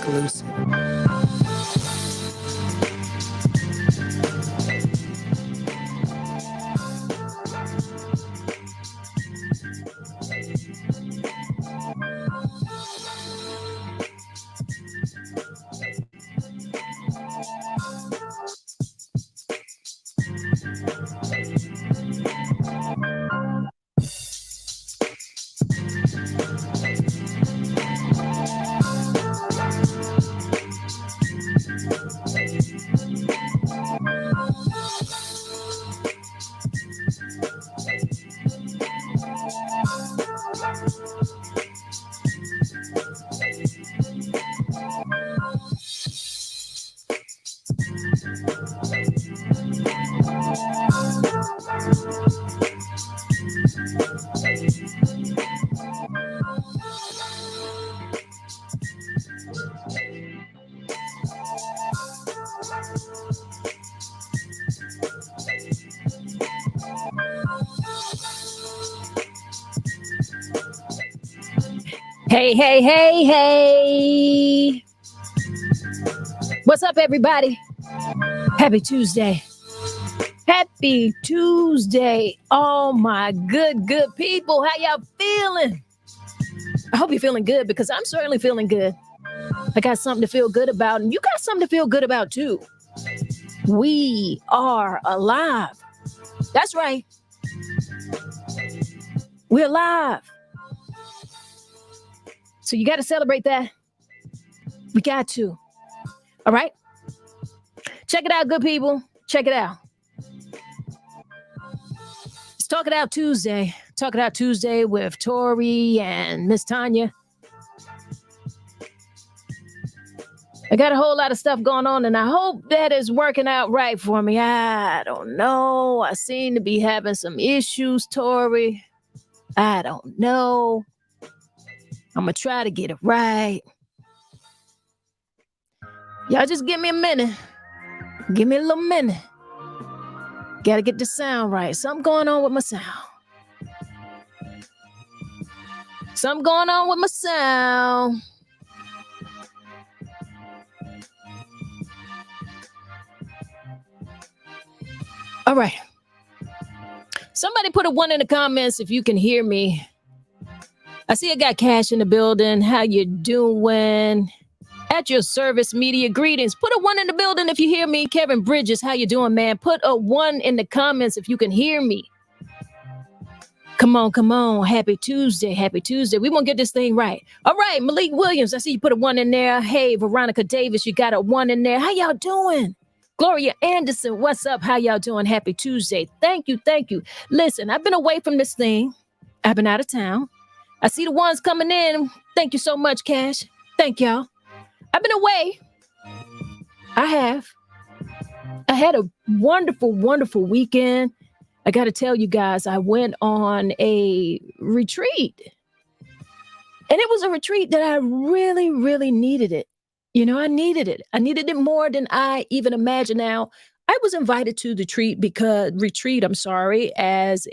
exclusive. Hey, hey, hey, hey. What's up, everybody? Happy Tuesday. Happy Tuesday. Oh, my good people. How y'all feeling? I hope you're feeling good because I'm certainly feeling good. I got something to feel good about, and you got something to feel good about, too. We are alive. That's right. We're alive. So you got to celebrate that. We got to. All right? Check it out, good people. Check it out. It's Talk It Out Tuesday. Talk It Out Tuesday with Tori and Miss Tonya. I got a whole lot of stuff going on, and I hope that is working out right for me. I don't know. I seem to be having some issues, Tori. I don't know. I'm going to try to get it right. Y'all just give me a minute. Give me a little minute. Got to get the sound right. Something going on with my sound. Something going on with my sound. All right. Somebody put a 1 in the comments if you can hear me. I see I got Cash in the building. How you doing? At your service, media greetings. Put a 1 in the building if you hear me. Kevin Bridges, how you doing, man? Put a 1 in the comments if you can hear me. Come on, come on. Happy Tuesday, happy Tuesday. We won't get this thing right. All right, Malik Williams, I see you put a 1 in there. Hey, Veronica Davis, you got a 1 in there. How y'all doing? Gloria Anderson, what's up? How y'all doing? Happy Tuesday. Thank you, thank you. Listen, I've been away from this thing. I've been out of town. I see the ones coming in. Thank you so much, Cash. Thank y'all. I've been away. I have. I had a wonderful, wonderful weekend. I got to tell you guys, I went on a retreat. And it was a retreat that I really, really needed it. You know, I needed it. I needed it more than I even imagined. Now, I was invited to the retreat, as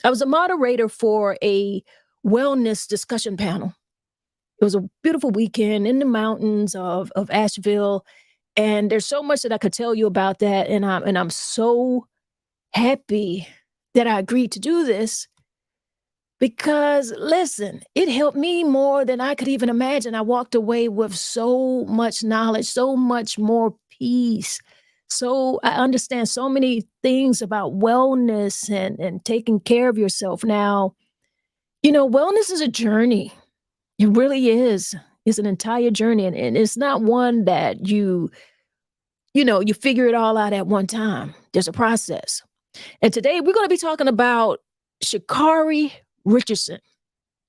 I was a moderator for a wellness discussion panel. It was a beautiful weekend in the mountains of Asheville. And there's so much that I could tell you about that. And I'm so happy that I agreed to do this because, listen, it helped me more than I could even imagine. I walked away with so much knowledge, so much more peace. So I understand so many things about wellness and taking care of yourself. Now, you know, wellness is a journey. It really is. It's an entire journey. And it's not one that you figure it all out at one time. There's a process. And today we're going to be talking about Sha'Carri Richardson.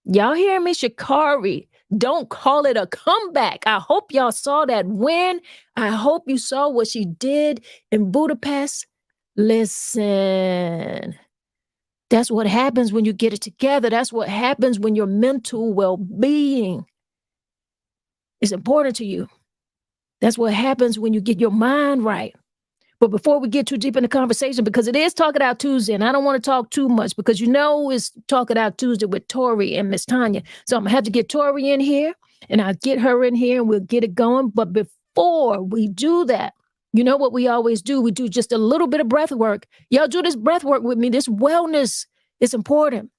Y'all hear me? Sha'Carri. Don't call it a comeback. I hope y'all saw that win. I hope you saw what she did in Budapest. Listen, that's what happens when you get it together. That's what happens when your mental well-being is important to you. That's what happens when you get your mind right. But before we get too deep in the conversation, because it is Talk It Out Tuesday, and I don't want to talk too much because you know it's Talk It Out Tuesday with Tori and Miss Tonya. So I'm going to have to get Tori in here. And I'll get her in here and we'll get it going. But before we do that, you know what we always do? We do just a little bit of breath work. Y'all do this breath work with me. This wellness is important.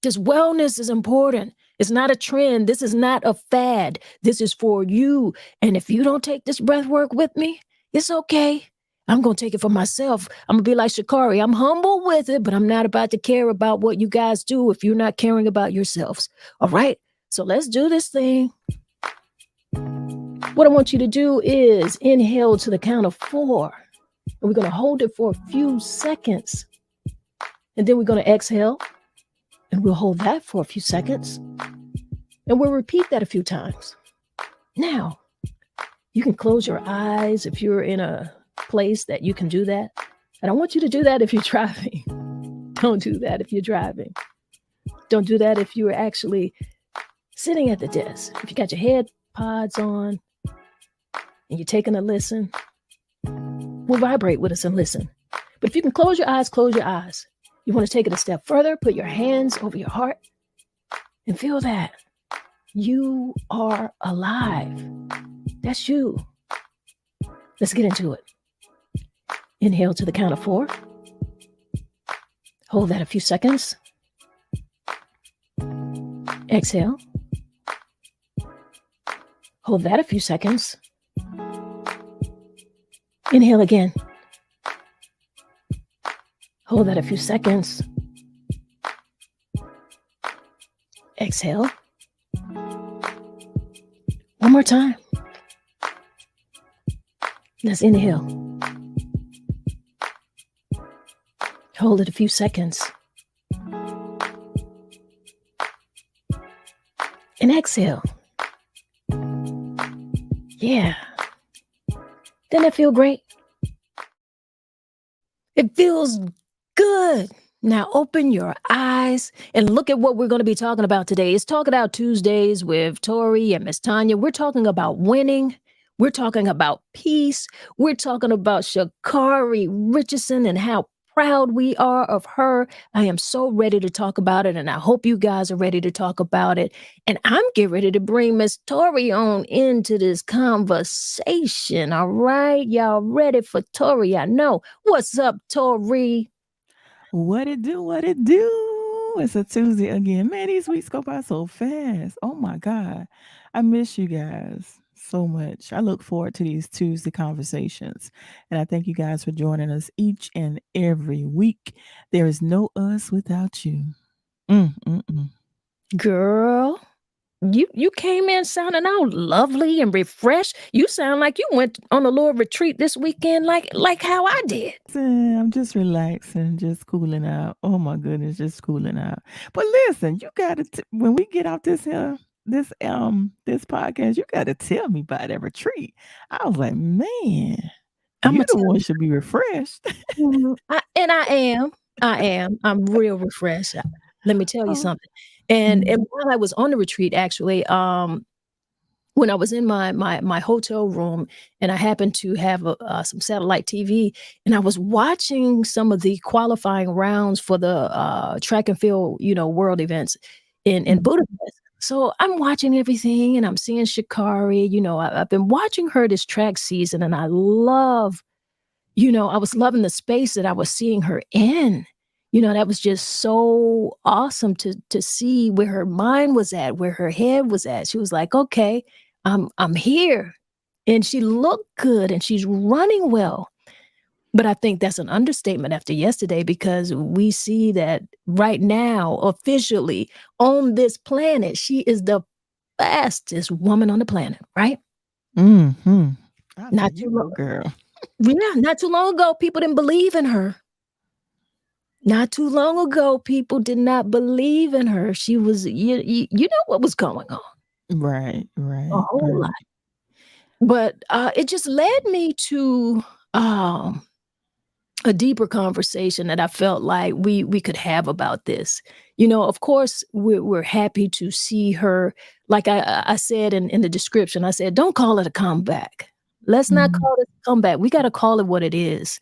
This wellness is important. It's not a trend. This is not a fad. This is for you. And if you don't take this breath work with me, it's okay. I'm going to take it for myself. I'm going to be like Shakari. I'm humble with it, but I'm not about to care about what you guys do if you're not caring about yourselves. All right? So let's do this thing. What I want you to do is inhale to the count of 4. And we're going to hold it for a few seconds. And then we're going to exhale. And we'll hold that for a few seconds. And we'll repeat that a few times. Now, you can close your eyes if you're in a place that you can do that. And I want you to do that if you're driving. Don't do that if you're driving. Don't do that if you're actually sitting at the desk. If you got your head pods on and you're taking a listen, we'll vibrate with us and listen. But if you can close your eyes, close your eyes. You want to take it a step further, put your hands over your heart and feel that you are alive. That's you. Let's get into it. Inhale to the count of 4. Hold that a few seconds. Exhale. Hold that a few seconds. Inhale again. Hold that a few seconds. Exhale. One more time. Let's inhale. Hold it a few seconds. And exhale. Yeah. Doesn't it feel great? It feels good. Now open your eyes and look at what we're going to be talking about today. It's Talk It Out Tuesdays with Tori and Miss Tonya. We're talking about winning. We're talking about peace. We're talking about Shakari Richardson and how proud we are of her. I am so ready to talk about it, and I hope you guys are ready to talk about it. And I'm getting ready to bring Miss Tori on into this conversation. All right, y'all ready for Tori? I know. What's up, Tori? What it do? What it do? It's a Tuesday again. Man, these weeks go by so fast. Oh my God. I miss you guys so much. I look forward to these Tuesday conversations. And I thank you guys for joining us each and every week. There is no us without you. Mm. Girl, you came in sounding all lovely and refreshed. You sound like you went on a little retreat this weekend, like how I did. I'm just relaxing, just cooling out. Oh my goodness, just cooling out. But listen, you gotta when we get out this podcast, you gotta tell me about that retreat. I was like, man, I'm you gonna the tell one should be refreshed. you, and I am. I'm real refreshed. Let me tell you Oh. something. And Mm. while I was on the retreat, actually, when I was in my hotel room, and I happened to have some satellite TV, and I was watching some of the qualifying rounds for the track and field, world events in Mm. Budapest. So I'm watching everything, and I'm seeing Shakari. I've been watching her this track season, and I was loving the space that I was seeing her in. That was just so awesome to see where her mind was at, where her head was at. She was like, okay, I'm here. And she looked good and she's running well. But I think that's an understatement after yesterday, because we see that right now, officially on this planet, she is the fastest woman on the planet, right? Mm-hmm. I know Not you too long, go, girl. yeah, not too long ago, people didn't believe in her. Not too long ago, people did not believe in her. She was, you know what was going on, Right, a right, whole lot. right. But it just led me to um, a deeper conversation that I felt like we could have about this. Of course, we're happy to see her. Like I said in the description, I said, don't call it a comeback. Let's not Mhm. call it a comeback. We got to call it what it is.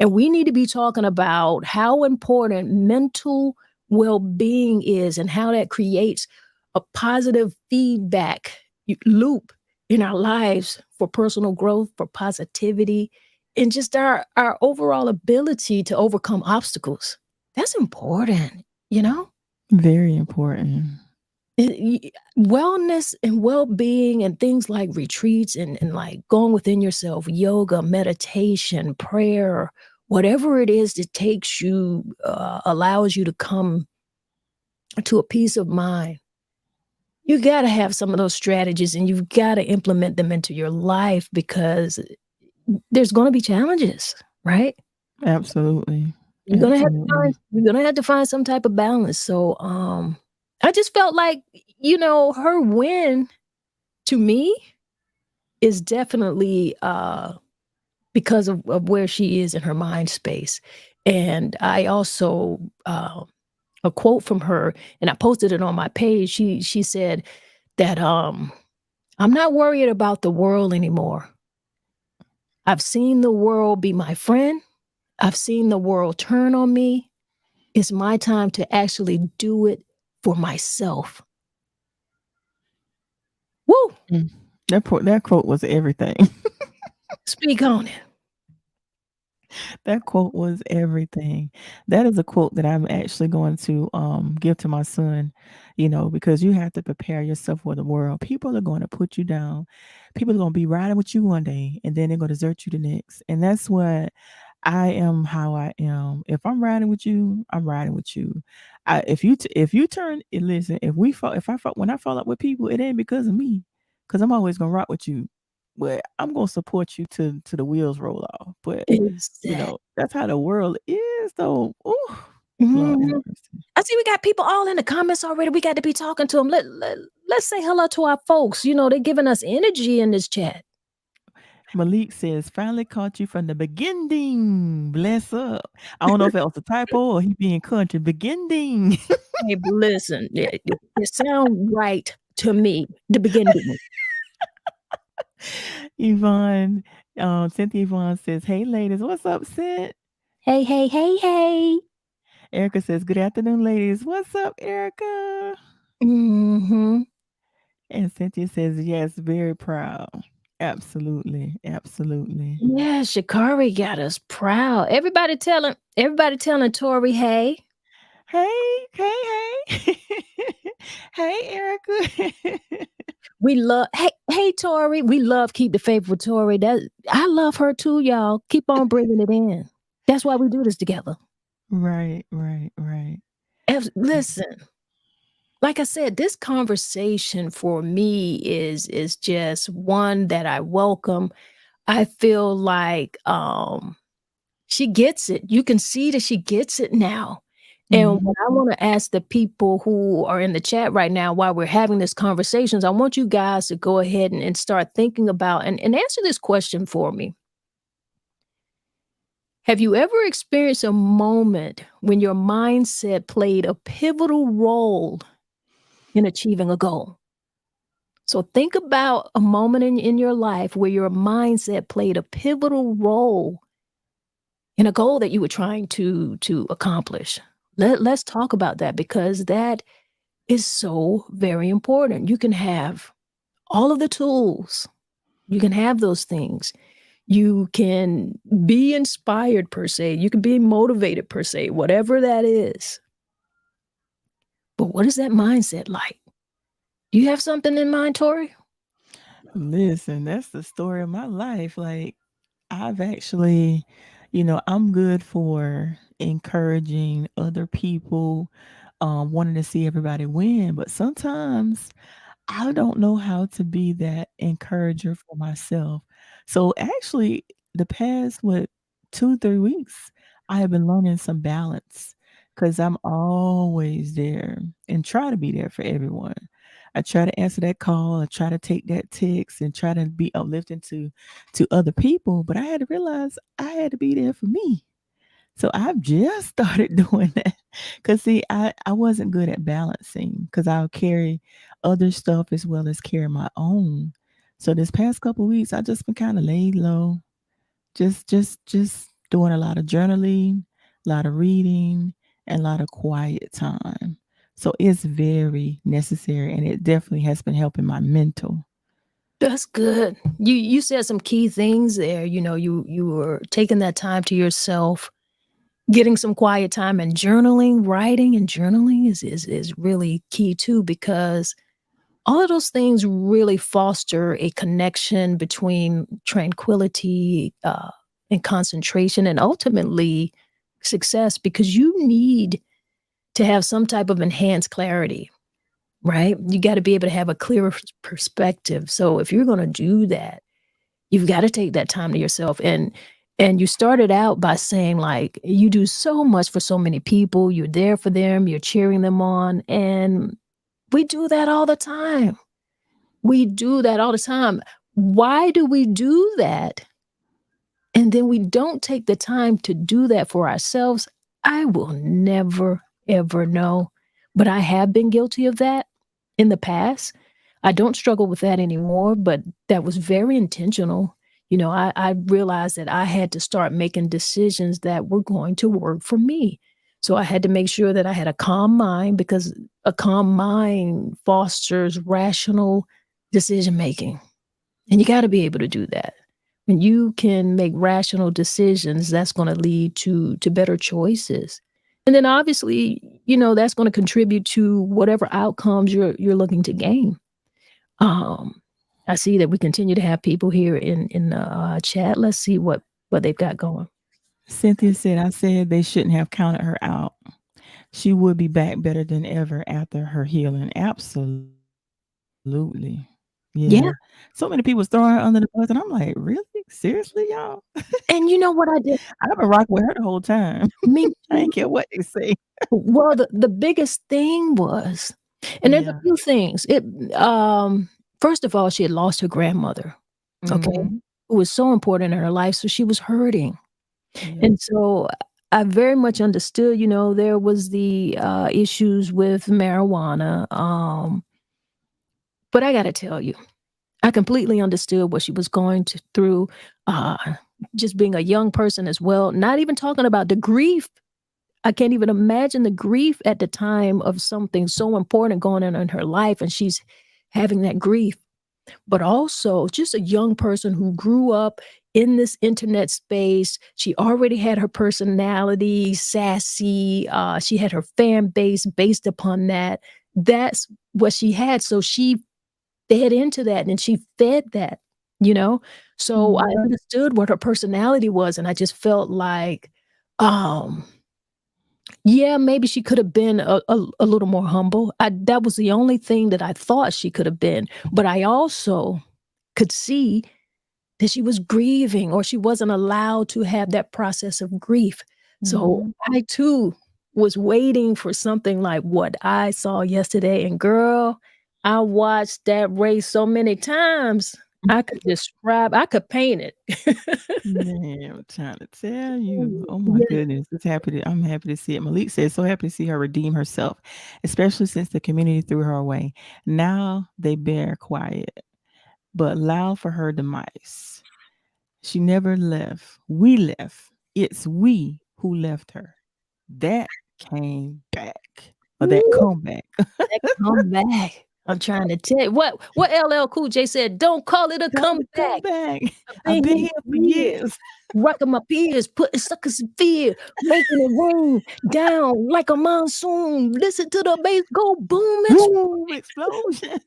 And we need to be talking about how important mental well-being is and how that creates a positive feedback loop in our lives for personal growth, for positivity, and just our overall ability to overcome obstacles. That's important, you know? Very important. Wellness and well-being and things like retreats and like going within yourself, yoga, meditation, prayer, whatever it is that takes you, allows you to come to a peace of mind. You got to have some of those strategies and you've got to implement them into your life because there's going to be challenges, right? Absolutely. You're gonna have to Absolutely. find some type of balance. So I just felt like, her win to me is definitely because of where she is in her mind space. And I also a quote from her, and I posted it on my page. She said that I'm not worried about the world anymore. I've seen the world be my friend. I've seen the world turn on me. It's my time to actually do it for myself. Woo! Mm. That quote was everything. Speak on it. That quote was everything. That is a quote that I'm actually going to give to my son, because you have to prepare yourself for the world. People are going to put you down. People are going to be riding with you one day and then they're going to desert you the next. And that's what I am, how I am. If I'm riding with you, I'm riding with you. If you turn listen, when I fall out with people, it ain't because of me. Because I'm always gonna rock with you. But I'm gonna support you to the wheels roll off. But Exactly. that's how the world is though. Ooh, Lord have Mhm. mercy. I see we got people all in the comments already. We got to be talking to them. Let's say hello to our folks. They're giving us energy in this chat. Malik says, finally caught you from the beginning. Bless up. I don't know if that was a typo or he being country. Beginning. Hey, listen, it sound right to me. The beginning. Yvonne, Cynthia Yvonne says, hey ladies, what's up, Cint? Hey, hey, hey, hey. Erica says, good afternoon, ladies. What's up, Erica? Mm-hmm. And Cynthia says, yes, very proud. Absolutely. Absolutely. Yeah, Shikari got us proud. Everybody telling Tori, hey. Hey, hey, hey. Hey, Erica. We love hey Tori. We love Keep the Faith with Tori. I love her too, y'all. Keep on bringing it in. That's why we do this together. Right, right, right. Listen, like I said, this conversation for me is just one that I welcome. I feel like she gets it. You can see that she gets it now. And Mhm. what I want to ask the people who are in the chat right now while we're having this conversations, I want you guys to go ahead and start thinking about and answer this question for me. Have you ever experienced a moment when your mindset played a pivotal role in achieving a goal? So think about a moment in your life where your mindset played a pivotal role in a goal that you were trying to accomplish. Let's talk about that because that is so very important. You can have all of the tools. You can have those things. You can be inspired per se. You can be motivated per se, whatever that is. But what is that mindset like? Do you have something in mind, Tori? Listen, that's the story of my life. Like, I've actually, I'm good for encouraging other people, wanting to see everybody win. But sometimes I don't know how to be that encourager for myself. So actually, the past, 2, 3 weeks, I have been learning some balance because I'm always there and try to be there for everyone. I try to answer that call, I try to take that text and try to be uplifting to other people, but I had to realize I had to be there for me. So I've just started doing that. Cause see, I wasn't good at balancing because I'll carry other stuff as well as carry my own. So this past couple weeks, I just been kind of laid low, just doing a lot of journaling, a lot of reading, and a lot of quiet time. So it's very necessary, and it definitely has been helping my mental. That's good. You said some key things there. You know, you were taking that time to yourself, getting some quiet time, and journaling, writing and journaling is really key too, because all of those things really foster a connection between tranquility and concentration, and ultimately success, because you need to have some type of enhanced clarity, right? You got to be able to have a clearer perspective. So if you're going to do that, you've got to take that time to yourself. And you started out by saying, like, you do so much for so many people, you're there for them, you're cheering them on, and we do that all the time. We do that all the time. Why do we do that? And then we don't take the time to do that for ourselves. I will never, ever know. But I have been guilty of that in the past. I don't struggle with that anymore, but that was very intentional. You know, I realized that I had to start making decisions that were going to work for me. So I had to make sure that I had a calm mind, because a calm mind fosters rational decision making. And you got to be able to do that. When you can make rational decisions, that's going to lead to better choices. And then obviously, you know, that's going to contribute to whatever outcomes you're looking to gain. Um, I see that we continue to have people here in the chat. Let's see what they've got going. Cynthia said, I said they shouldn't have counted her out. She would be back better than ever after her healing. Absolutely. Yeah. So many Yeah. people was throwing her under the bus, and I'm like, really? Seriously, y'all? And you know what I did? I've been rocking with her the whole time. Me I ain't care too. what they say. Well, the biggest thing was, and there's a Yeah. few things. First of all, she had lost her grandmother, okay, Mhm. who was so important in her life, so she was hurting. Yeah. And so I very much understood, you know, there was the issues with marijuana. But I got to tell you, I completely understood what she was going through, uh, just being a young person as well, not even talking about the grief. I can't even imagine the grief at the time of something so important going on in her life, and she's having that grief. But also just a young person who grew up in this internet space. She already had her personality, sassy. She had her fan base based upon that. That's what she had. So she fed into that, and she fed that, you know? So I Mhm. understood what her personality was, and I just felt like, um, yeah, maybe she could have been a little more humble. That was the only thing that I thought she could have been. But I also could see that she was grieving, or she wasn't allowed to have that process of grief. So Mhm. I too was waiting for something like what I saw yesterday. And girl, I watched that race so many times. I could paint it. Man, I'm trying to tell you. Oh my Yeah. goodness. I'm happy to see it. Malik says so happy to see her redeem herself, especially since the community threw her away. Now they bear quiet, but loud for her demise. She never left. We left. It's we who left her. That came back. Or that Ooh, comeback. that comeback. I'm trying to tell you what LL Cool J said. Don't call it a Call it a comeback. comeback. I've I've been been here here for for years, years. rocking my peers, putting suckers in fear, making it rain down like a monsoon. Listen to the bass go boom, Boom, explosion.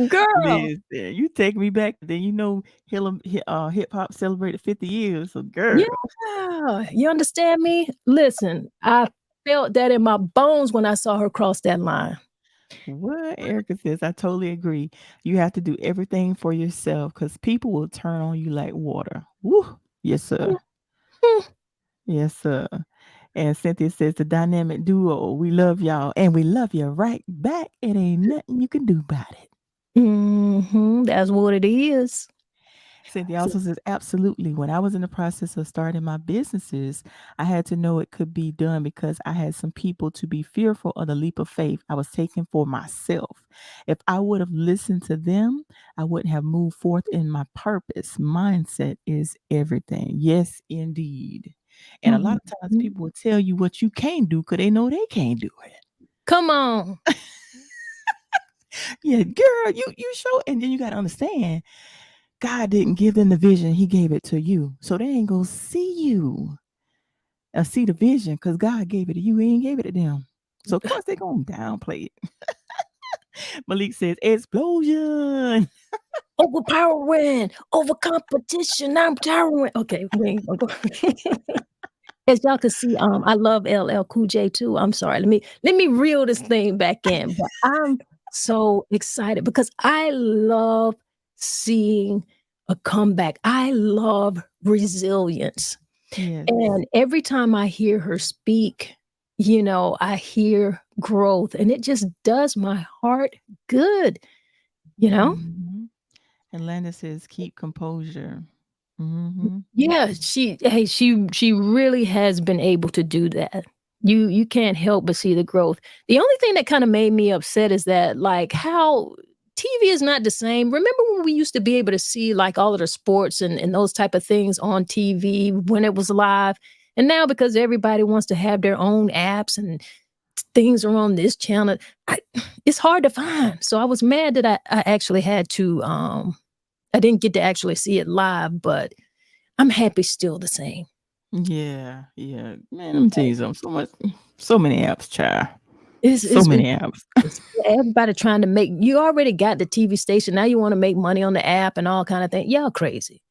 girl. Listen, you take me back, then hip hop celebrated 50 years. So girl, Yeah, you understand me? Listen, I felt that in my bones when I saw her cross that line. what Erica says, I totally agree. You have to do everything for yourself because people will turn on you like water. Woo! Yes, sir. Mhm. Yes, sir. And Cynthia says the dynamic duo. We love y'all and we love you right back. It ain't nothing you can do about it. That's what it is. Cynthia also says, absolutely. When I was in the process of starting my businesses, I had to know it could be done because I had some people to be fearful of the leap of faith I was taking for myself. If I would have listened to them, I wouldn't have moved forth in my purpose. Mindset is everything. Yes, indeed. And a lot of times Mhm. people will tell you what you can't do because they know they can't do it. Come on. Yeah, girl, you show, and then you gotta understand, God didn't give them the vision, he gave it to you. So they ain't gonna see you or see the vision because God gave it to you. He ain't gave it to them. So of course they gonna downplay it. Malik says, explosion. Overpowering, over competition. I'm towering. Okay, we ain't gonna go. As y'all can see, I love LL Cool J too. I'm sorry. Let me reel this thing back in. But I'm so excited because I love seeing a comeback. I love resilience. Yes. And every time I hear her speak, I hear growth and it just does my heart good, you know? Mm-hmm. And Landa says, keep composure. Mm-hmm. Yeah, she really has been able to do that. You can't help but see the growth. The only thing that kind of made me upset is that like how TV is not the same. Remember when we used to be able to see like all of the sports and those type of things on TV when it was live? And now because everybody wants to have their own apps and things are on this channel, it's hard to find. So I was mad that I actually had to I didn't get to actually see it live, but I'm happy still the same. Yeah, yeah. Man, let me tell you something. So many apps, child. So It's many apps. ridiculous. Everybody trying to make you already got the TV station. Now you want to make money on the app and all kind of things. Y'all crazy.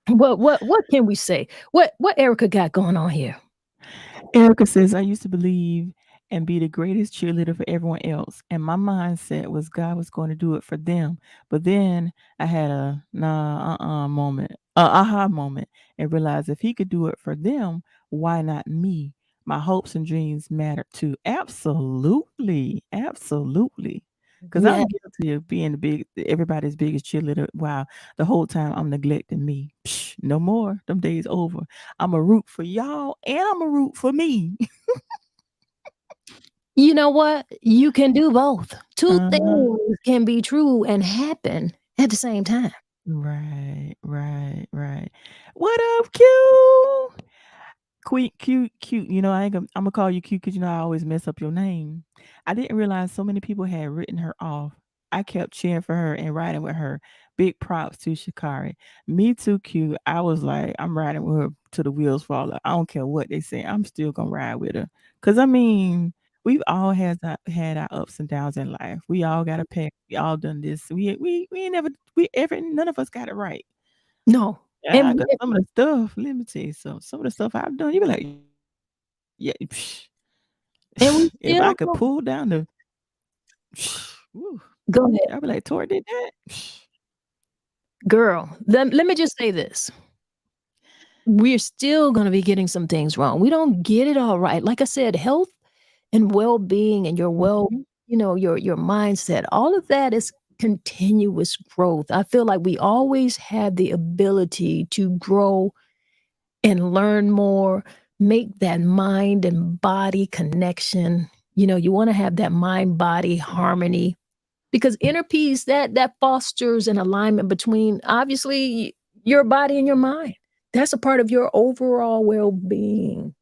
But what can we say? What Erica got going on here? Erica says, I used to believe and be the greatest cheerleader for everyone else. And my mindset was God was going to do it for them. But then I had a moment, aha moment, and realized if he could do it for them, why not me? My hopes and dreams matter too. Absolutely. Absolutely. Because Yeah. I'm guilty of being everybody's biggest cheerleader. Wow. The whole time I'm neglecting me. Psh, no more. Them days over. I'm a root for y'all and I'm a root for me. You know what? You can do both. Two Uh-huh. things can be true and happen at the same time. Right, right, right. What up, Q? Cute, cute. You know, I'm gonna call you cute because you know I always mess up your name. I didn't realize so many people had written her off. I kept cheering for her and riding with her. Big props to Shikari. Me too, cute. I was like, I'm riding with her till the wheels fall off. I don't care what they say. I'm still gonna ride with her. Cause I mean, we've all had our ups and downs in life. We all got a path. We all done this. We ain't never none of us got it right. No. Yeah, And 'cause some of the stuff, let me tell you something. Some of the stuff I've done, you be like, yeah, and we if I still could go pull down the, woo, go ahead. I'd be like, Tori did that. Girl, let me just say this. We're still going to be getting some things wrong. We don't get it all right. Like I said, health and well-being and your Mhm. your mindset, all of that is continuous growth. I feel like we always have the ability to grow and learn more, make that mind and body connection. You want to have that mind body harmony because inner peace that fosters an alignment between obviously your body and your mind. That's a part of your overall well-being.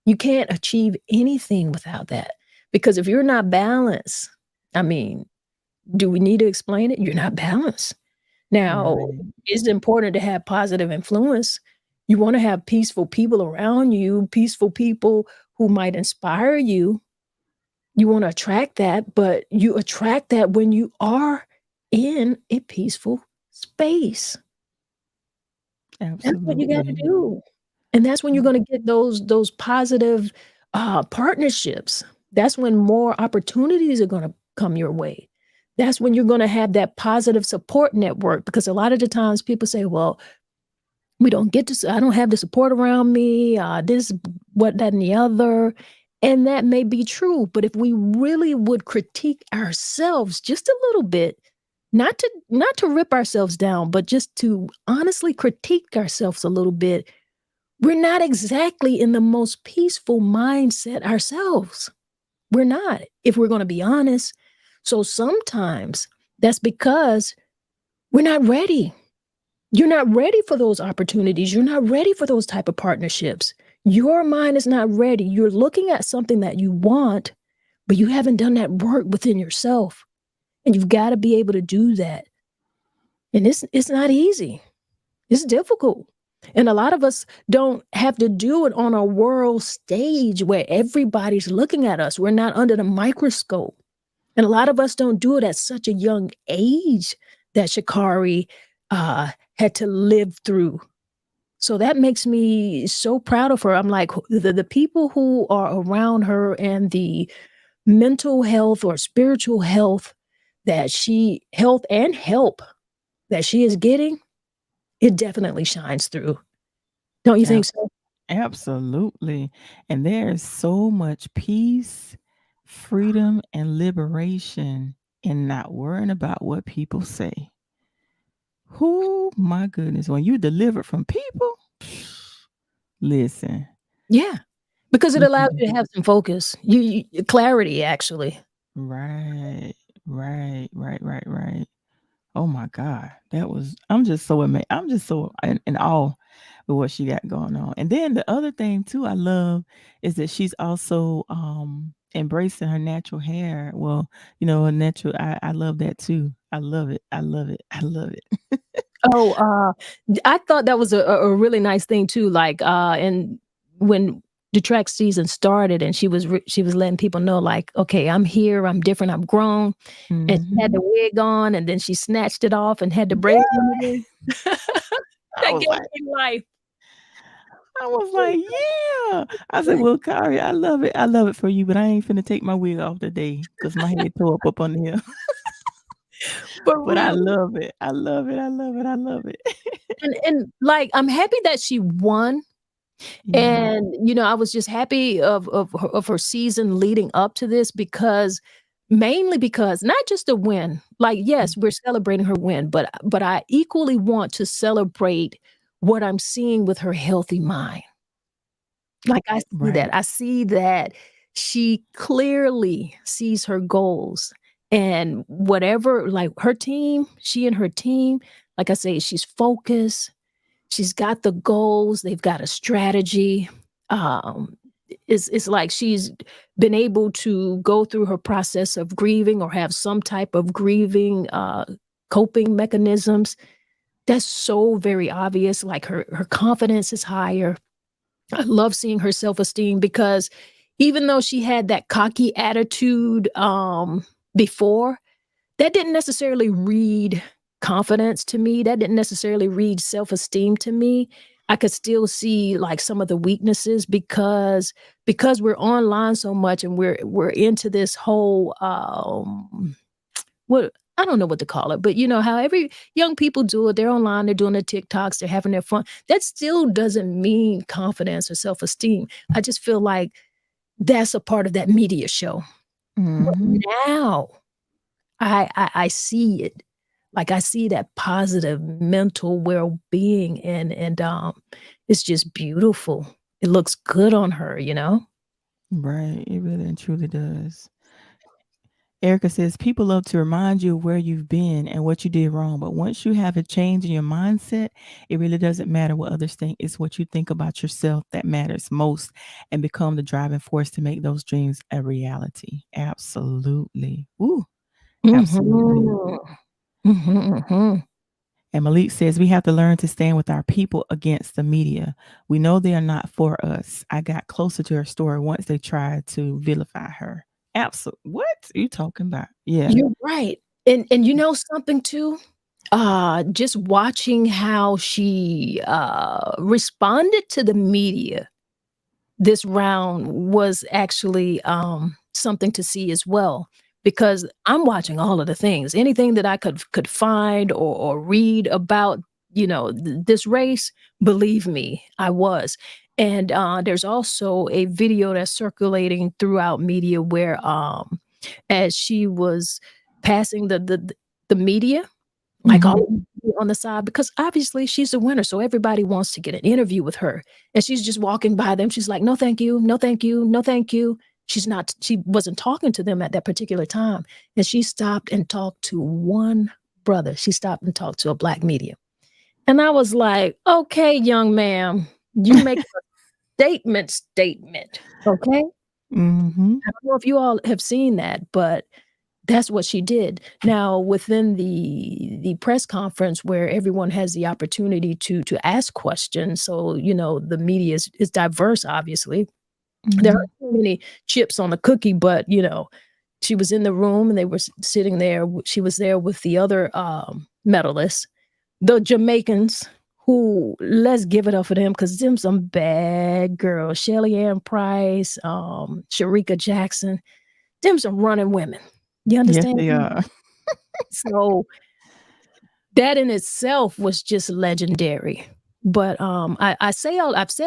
You can't achieve anything without that because if you're not balanced, I mean, do we need to explain it? You're not balanced. Now, Right. it's important to have positive influence. You want to have peaceful people around you, peaceful people who might inspire you. You want to attract that, but you attract that when you are in a peaceful space. That's what you gotta Absolutely. do. And that's when you're gonna get those positive, partnerships. That's when more opportunities are gonna come your way. That's when you're gonna have that positive support network because a lot of the times people say, "Well, we don't get to I don't have the support around me, this, what, that, and the other." And that may be true, but if we really would critique ourselves just a little bit, not to rip ourselves down, but just to honestly critique ourselves a little bit, we're not exactly in the most peaceful mindset ourselves. We're not, if we're gonna be honest. So sometimes that's because we're not ready. You're not ready for those opportunities. You're not ready for those type of partnerships. Your mind is not ready. You're looking at something that you want, but you haven't done that work within yourself. And you've got to be able to do that. And it's not easy. It's difficult. And a lot of us don't have to do it on a world stage where everybody's looking at us. We're not under the microscope. And a lot of us don't do it at such a young age that Sha'Carri had to live through. So that makes me so proud of her. I'm like, the people who are around her and the mental health or spiritual health health and help that she is getting, it definitely shines through. Don't you think so? Absolutely. And there's so much peace, freedom, and liberation in not worrying about what people say. Oh my goodness. When you deliver from people, listen. Yeah, because it allows Mhm. you to have some focus, clarity, actually. Right, right. Oh my God. I'm just so amazed. I'm just so in awe with what she got going on. And then the other thing too I love is that she's also embracing her natural hair. Well, her natural I love that too. I love it. I love it. I love it. Oh, I thought that was a really nice thing too. Like, and when the track season started, and she was letting people know, like, okay, I'm here, I'm different, I'm grown, and she had the Mhm. wig on, and then she snatched it off and had the braids Yeah. on again. I That was gave like me life. I was like, "Yeah." I said, "Well, Kari, I love it. I love it for you, but I ain't finna take my wig off today because my head tore up on here." For But I real. love it. I love it. I love it. I love it. And like, I'm happy that she won. Yeah. And, I was just happy of her season leading up to this, because mainly because not just a win. Like, Mm. yes, we're celebrating her win, but I equally want to celebrate what I'm seeing with her healthy mind. Like, I see Right. that. I see that she clearly sees her goals, and whatever, like, her team, she and her team, like I say, she's focused. She's got the goals, they've got a strategy. Um, it's like she's been able to go through her process of grieving, or have some type of grieving, coping mechanisms. That's so very obvious. Like, her confidence is higher. I love seeing her self-esteem, because even though she had that cocky attitude, before, that didn't necessarily read confidence to me. That didn't necessarily read self-esteem to me. I could still see, like, some of the weaknesses, because we're online so much, and we're into this whole, what, I don't know what to call it, but you know how every young people do it. They're online, they're doing their TikToks, they're having their fun. That still doesn't mean confidence or self-esteem. I just feel like that's a part of that media show. But Mhm. now I see it. Like, I see that positive mental well-being, and it's just beautiful. It looks good on her. Right. It really and truly does. Erica says people love to remind you of where you've been and what you did wrong, but once you have a change in your mindset, it really doesn't matter what others think. It's what you think about yourself that matters most, and become the driving force to make those dreams a reality. Absolutely. Ooh, absolutely. Mhm. Mhm, mhm. And Malik says we have to learn to stand with our people against the media. We know they are not for us. I got closer to her story once they tried to vilify her. Absolutely. What are you talking about? Yeah. You're right. And you know something too? Just watching how she, responded to the media this round was actually, something to see as well, because I'm watching all of the things. Anything that I could find or read about, this race, believe me, I was. And, there's also a video that's circulating throughout media where, as she was passing the media, like, all Mhm. on the side, because obviously she's a winner, so everybody wants to get an interview with her, and she's just walking by them, she's like, "No, thank you. No, thank you. No, thank you." She wasn't talking to them at that particular time, and she stopped and talked to one brother. She stopped and talked to a black medium, and I was like, "Okay, young ma'am, you make Statement. Okay. Mm-hmm. I don't know if you all have seen that, but that's what she did. Now, within the press conference where everyone has the opportunity to ask questions, so the media is diverse. Obviously, there Mm-hmm. are so many chips on the cookie, but she was in the room and they were sitting there. She was there with the other medalists, the Jamaicans. Who, let's give it up for them because them some bad girls. Shelly Ann Price, Sharika Jackson, them some running women. You Yes, understand? they are. So that in itself was just legendary. But I've said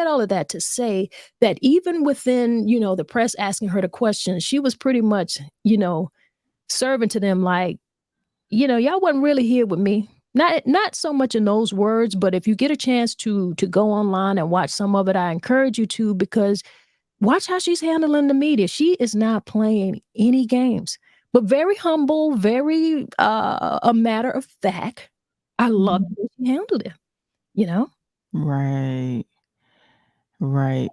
all of that to say that even within the press asking her the questions, she was pretty much serving to them like y'all wasn't really here with me. Not so much in those words, but if you get a chance to go online and watch some of it, I encourage you to, because watch how she's handling the media. She is not playing any games, but very humble, very a matter of fact. I love Mhm. the way she handled it, you know? Right. Right,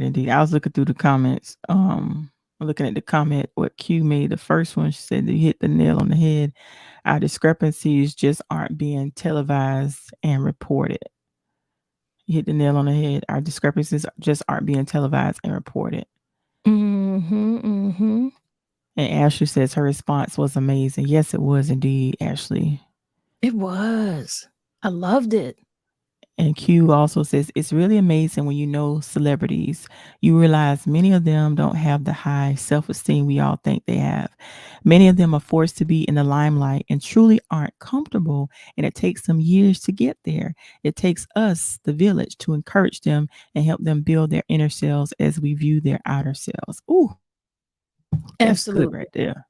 indeed. I was looking through the comments, looking at the comment what Q made. The first one, she said that you hit the nail on the head. Our discrepancies just aren't being televised and reported. You hit the nail on the head. Our discrepancies just aren't being televised and reported. Mm-hmm. Mm-hmm. And Ashley says her response was amazing. Yes, it was indeed, Ashley. It was. I loved it. And Q also says it's really amazing when you know celebrities. You realize many of them don't have the high self esteem we all think they have. Many of them are forced to be in the limelight and truly aren't comfortable. And it takes them years to get there. It takes us, the village, to encourage them and help them build their inner selves as we view their outer selves. Ooh, that's good right there.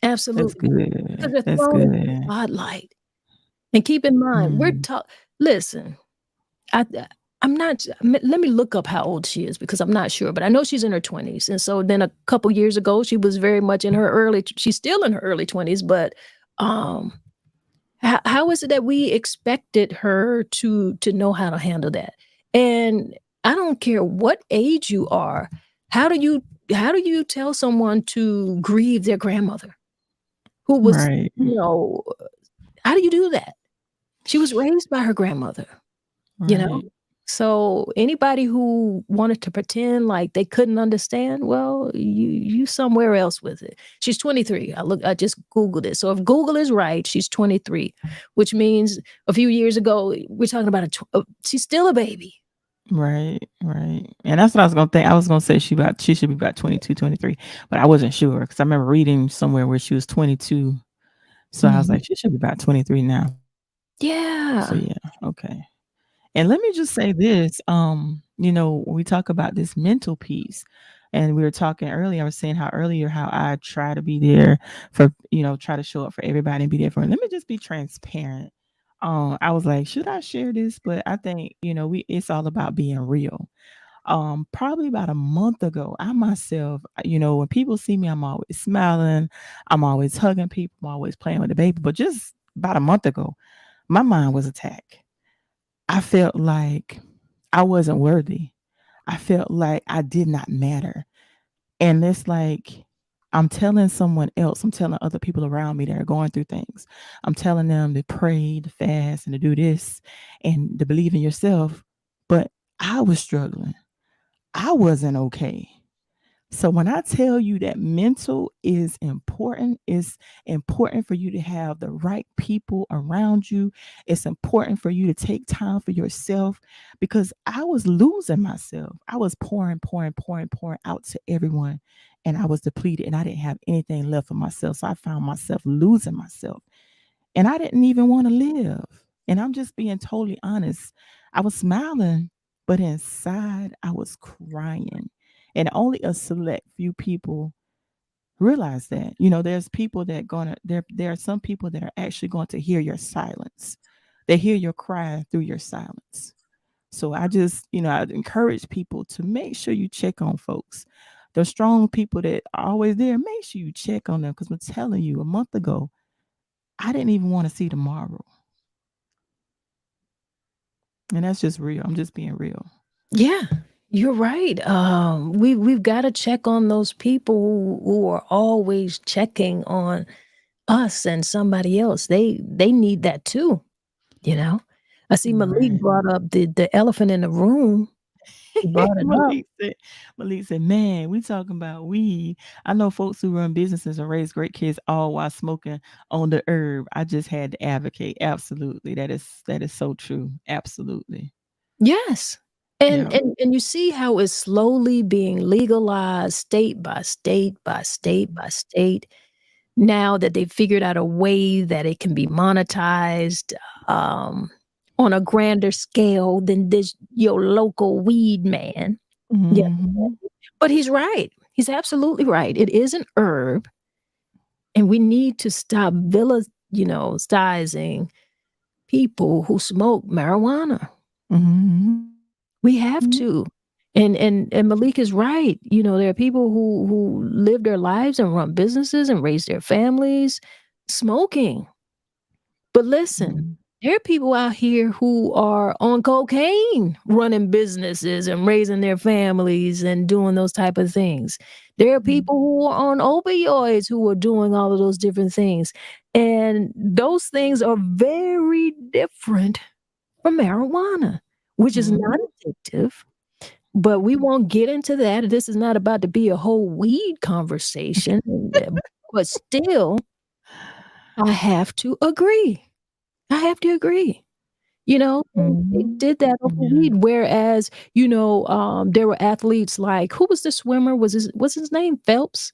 Absolutely. That's Absolutely. good. Because That's they're thrown into the good. spotlight. And keep in mind, we're Mm, listen, I I'm not let me look up how old she is because I'm not sure, but I know she's in her 20s. And so then a couple years ago, she was very much in her she's still in her early 20s, but um how is it that we expected her to know how to handle that? And I don't care what age you are, how do you tell someone to grieve their grandmother who was, right. you know, how do you do that? She was raised by her grandmother. You know? Right. So anybody who wanted to pretend like they couldn't understand, well, you somewhere else with it. She's 23. I just Googled it. So if Google is right, she's 23, which means a few years ago, we're talking about she's still a baby. Right. And that's what I was gonna think. I was gonna say she should be about 22, 23, but I wasn't sure because I remember reading somewhere where she was 22. So I was Mhm. like, she should be about 23 now. So Yeah. yeah, okay. And let me just say this, when we talk about this mental piece, and we were talking earlier, I was saying how earlier how I try to be there for, try to show up for everybody and be there for them. Let me just be transparent. I was like, should I share this? But I think, it's all about being real. Probably about a month ago, I myself, when people see me, I'm always smiling, I'm always hugging people, I'm always playing with the baby. But just about a month ago, my mind was attacked. I felt like I wasn't worthy. I felt like I did not matter. And it's like I'm telling someone else, I'm telling other people around me that are going through things. I'm telling them to pray, to fast, and to do this and to believe in yourself. But I was struggling. I wasn't okay. So when I tell you that mental is important, it's important for you to have the right people around you. It's important for you to take time for yourself because I was losing myself. I was pouring out to everyone and I was depleted and I didn't have anything left for myself. So I found myself losing myself and I didn't even want to live. And I'm just being totally honest. I was smiling, but inside I was crying. And only a select few people realize that. There's people that there are some people that are actually going to hear your silence. They hear your cry through your silence. So I just, I'd encourage people to make sure you check on folks. The strong people that are always there, make sure you check on them. Because I'm telling you, a month ago, I didn't even want to see tomorrow. And that's just real. I'm just being real. Yeah. You're right. We've got to check on those people who are always checking on us and somebody else. They need that too, you know. I see Malik Right. brought up the elephant in the room. He brought it up. Malik said, Malik said, "Man, we talking about weed. I know folks who run businesses and raise great kids all while smoking on the herb. I just had to advocate. Absolutely, that is so true. Absolutely, Yes. yeah. And you see how it's slowly being legalized state by state by state by state. Now that they've figured out a way that it can be monetized um, on a grander scale than this your local weed man. Yeah. Hmm. But he's right. He's absolutely right. It is an herb, and we need to stop sizing people who smoke marijuana. Hmm. We have to. And Malik is right. There are people who live their lives and run businesses and raise their families smoking. But listen, Hmm. there are people out here who are on cocaine running businesses and raising their families and doing those type of things. There are people who are on opioids who are doing all of those different things. And those things are very different from marijuana, which is not Hmm. addictive. But we won't get into that. This is not about to be a whole weed conversation. But still, I have to agree. I have to agree. They Hmm. did that over Yeah. weed, whereas, there were athletes like who was the swimmer? What's his name? Phelps?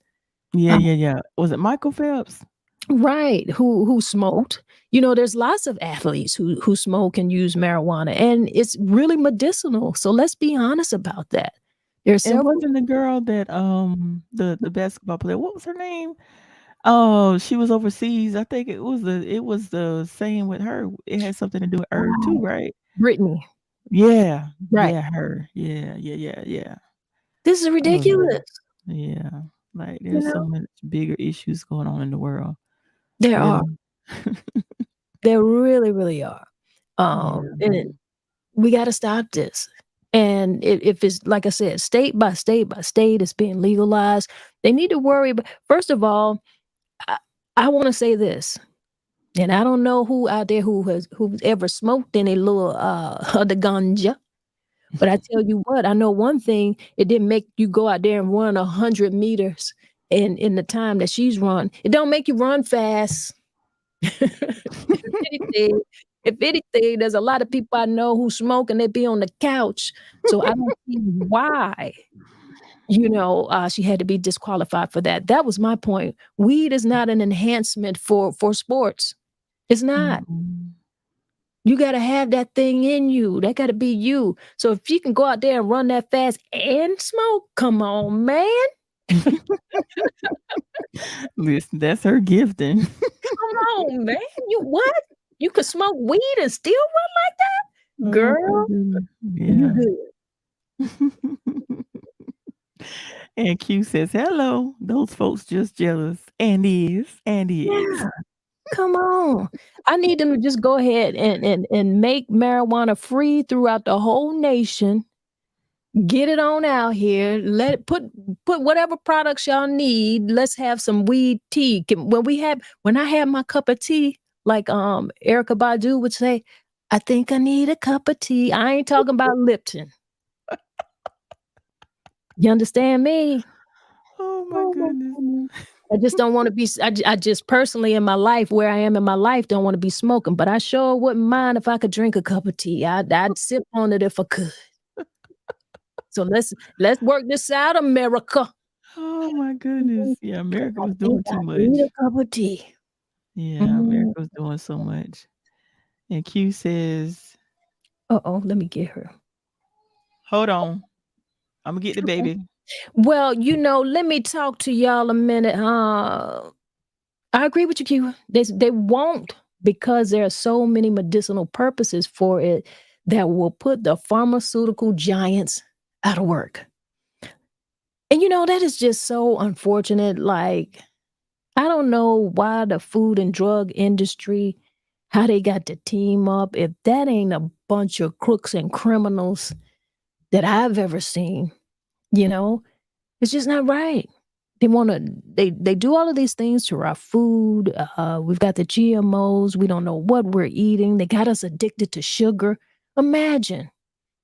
Yeah, Uh, yeah, yeah. Was it Michael Phelps? right, who smoked. There's lots of athletes who smoke and use marijuana, and it's really medicinal. So let's be honest about that. There are And several. wasn't the girl that the basketball player, what was her name? Oh, she was overseas. I think it was the same with her. It had something to do with herb too, right? Brittany, Yeah. right. Yeah, her. Yeah, yeah, yeah, yeah. This is Oh, ridiculous. yeah. Like, You there's so know, much bigger issues going on in the world, there are. really. There really, really are. Yeah. And we got to stop this. And if it's like I said, state by state by state, it's being legalized. They need to worry. But first of all, I, I want to say this, and I don't know who out there who's ever smoked any little of the ganja. But I tell you what, I know one thing: it didn't make you go out there and run 100 meters in the time that she's run. It don't make you run fast. If anything, if anything, there's a lot of people I know who smoke and they be on the couch. So I don't see why, she had to be disqualified for that. That was my point. Weed is not an enhancement for sports. It's not. Mm-mm. You got to have that thing in you. That got to be you. So if you can go out there and run that fast and smoke, come on, man. Listen, that's her gifting. Come on, man. You what? You could smoke weed and still run like that? Oh my Girl, goodness. you Yeah. good. And Q says, "Hello, those folks just jealous." And is. Yeah. Come on. I need them to just go ahead and make marijuana free throughout the whole nation. Get it on out here. Let it put whatever products y'all need. Let's have some weed tea. When I have my cup of tea, like Erica Badu would say, I think I need a cup of tea. I ain't talking about Lipton. You understand me? Oh my Oh my goodness. goodness. I just don't want to be. I just personally in my life, where I am in my life, don't want to be smoking. But I sure wouldn't mind if I could drink a cup of tea. I'd sip on it if I could. So let's work this out, America. Oh my goodness. Yeah, 'Cause America I was think doing I too need much. a cup of tea. Yeah, Mm. America was doing so much. And Q says, Uh-oh, let me get her. "Hold on. Imma get the Okay. baby." Well, let me talk to y'all a minute. I agree with you, Q. They won't, because there are so many medicinal purposes for it that will put the pharmaceutical giants out of work. And that is just so unfortunate. Like, I don't know why the food and drug industry, how they got to team up. If that ain't a bunch of crooks and criminals, that I've ever seen. You know, it's just not right. They want to. They do all of these things to our food. We've got the GMOs. We don't know what we're eating. They got us addicted to sugar. Imagine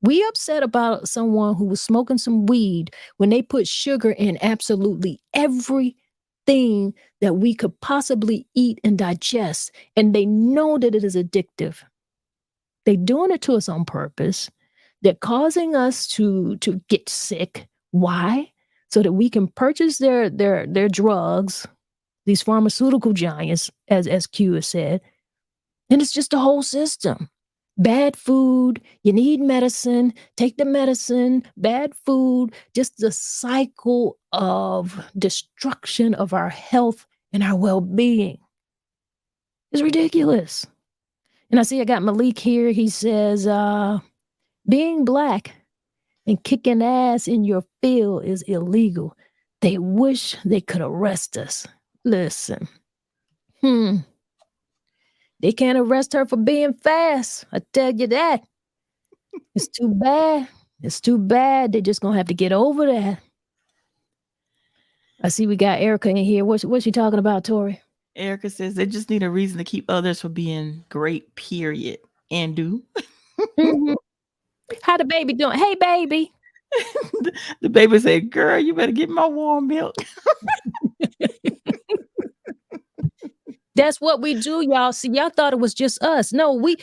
we upset about someone who was smoking some weed when they put sugar in absolutely everything that we could possibly eat and digest, and they know that it is addictive. They're doing it to us on purpose. They're causing us to get sick. Why? So that we can purchase their drugs, these pharmaceutical giants, as Q has said. And it's just a whole system. Bad food, you need medicine, take the medicine, bad food, just the cycle of destruction of our health and our well-being. It's ridiculous. And I see I got Malik here. He says, being black and kicking ass in your field is illegal. They wish they could arrest us. Listen, they can't arrest her for being fast. I tell you that. It's too bad. It's too bad. They're just gonna have to get over that. I see we got Erica in here. What's she talking about, Tori? Erica says they just need a reason to keep others from being great, period. And do. Mm-hmm. How the baby doing? Hey, baby. The baby said, girl, you better get my warm milk. That's what we do, y'all. See, y'all thought it was just us. No, we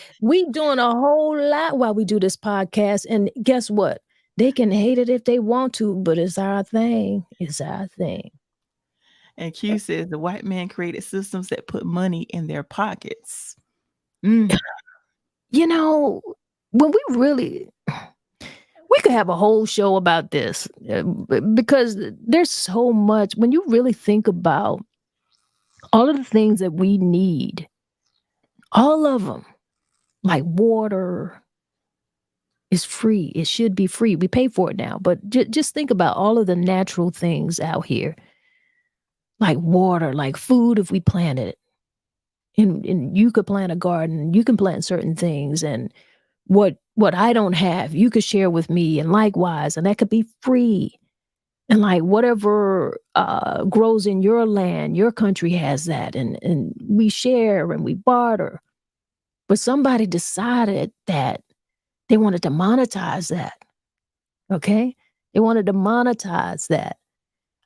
doing a whole lot while we do this podcast. And guess what? They can hate it if they want to, but it's our thing. It's our thing. And Q says the white man created systems that put money in their pockets. Mm. You know, when we could have a whole show about this because there's so much. When you really think about all of the things that we need, all of them, like water, is free. It should be free. We pay for it now, but just think about all of the natural things out here, like water, like food. If we planted it, and you could plant a garden, you can plant certain things, and what I don't have, you could share with me, and likewise, and that could be free. And like whatever grows in your land, your country has that, and we share and we barter. But somebody decided that they wanted to monetize that. Okay, they wanted to monetize that.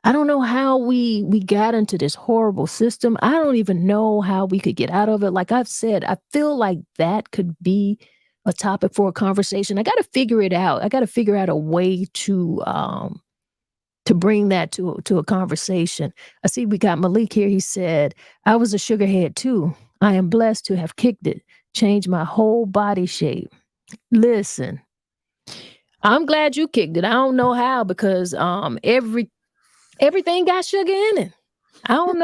I don't know how we got into this horrible system. I don't even know how we could get out of it. Like I've said, I feel like that could be a topic for a conversation. I got to figure it out. I got to figure out a way to bring that to a conversation. I see we got Malik here. He said, I was a sugarhead too. I am blessed to have kicked it, changed my whole body shape. Listen, I'm glad you kicked it. I don't know how because everything got sugar in it. I don't